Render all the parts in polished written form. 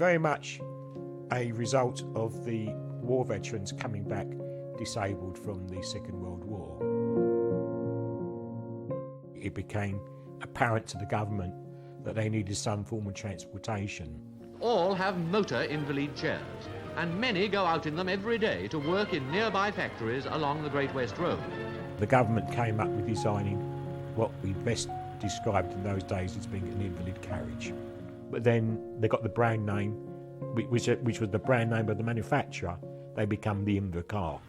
very much a result of the war veterans coming back disabled from the Second World War. It became apparent to the government that they needed some form of transportation. All have motor invalid chairs, and many go out in them every day to work in nearby factories along the Great West Road. The government came up with designing what we best described in those days as being an invalid carriage. But then they got the brand name, which was the brand name of the manufacturer. They become the invacar.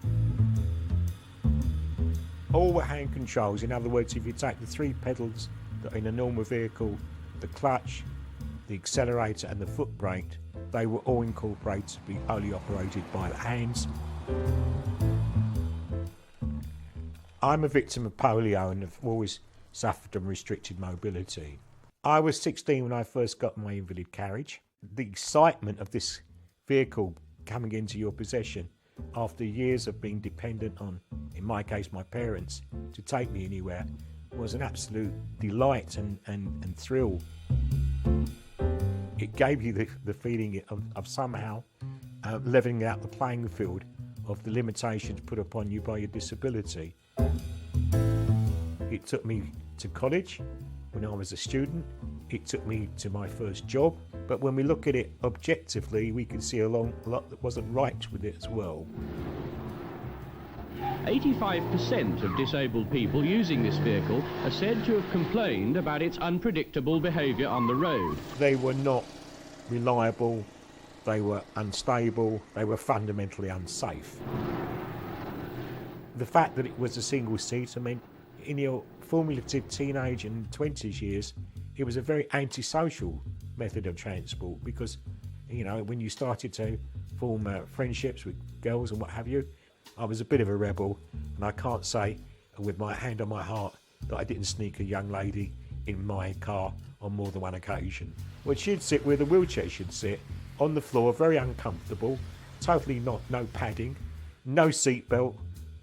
All were hand controls. In other words, if you take the three pedals that are in a normal vehicle, the clutch, the accelerator and the foot brake, they were all incorporated to be only operated by the hands. I'm a victim of polio and have always suffered from restricted mobility. I was 16 when I first got my invalid carriage. The excitement of this vehicle coming into your possession after years of being dependent on, in my case, my parents, to take me anywhere, was an absolute delight and thrill. It gave you the feeling of somehow levelling out the playing field of the limitations put upon you by your disability. It took me to college when I was a student. It took me to my first job. But when we look at it objectively, we can see a lot that wasn't right with it as well. 85% of disabled people using this vehicle are said to have complained about its unpredictable behaviour on the road. They were not reliable, they were unstable, they were fundamentally unsafe. The fact that it was a single seat, I mean, in your formative teenage and 20s years, it was a very antisocial method of transport because, you know, when you started to form friendships with girls and what have you, I was a bit of a rebel, and I can't say with my hand on my heart that I didn't sneak a young lady in my car on more than one occasion. Well, she'd sit where the wheelchair should sit, on the floor, very uncomfortable, totally no padding, no seatbelt,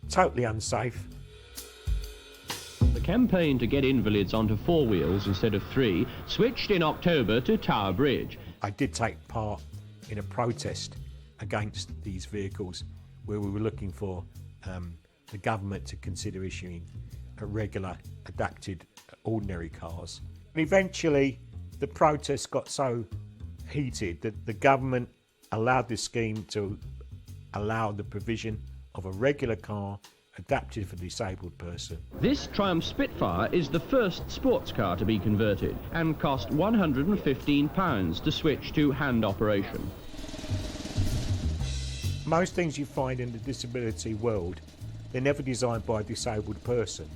totally unsafe. The campaign to get invalids onto four wheels instead of three switched in October to Tower Bridge. I did take part in a protest against these vehicles where we were looking for the government to consider issuing a regular, adapted, ordinary cars. And eventually, the protests got so heated that the government allowed this scheme to allow the provision of a regular car adapted for the disabled person. This Triumph Spitfire is the first sports car to be converted and cost £115 to switch to hand operation. Most things you find in the disability world, they're never designed by a disabled person.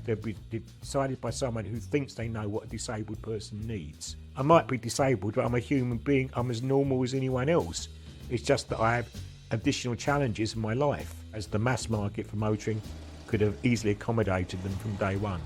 They'll be decided by someone who thinks they know what a disabled person needs. I might be disabled, but I'm a human being. I'm as normal as anyone else. It's just that I have additional challenges in my life, as the mass market for motoring could have easily accommodated them from day one.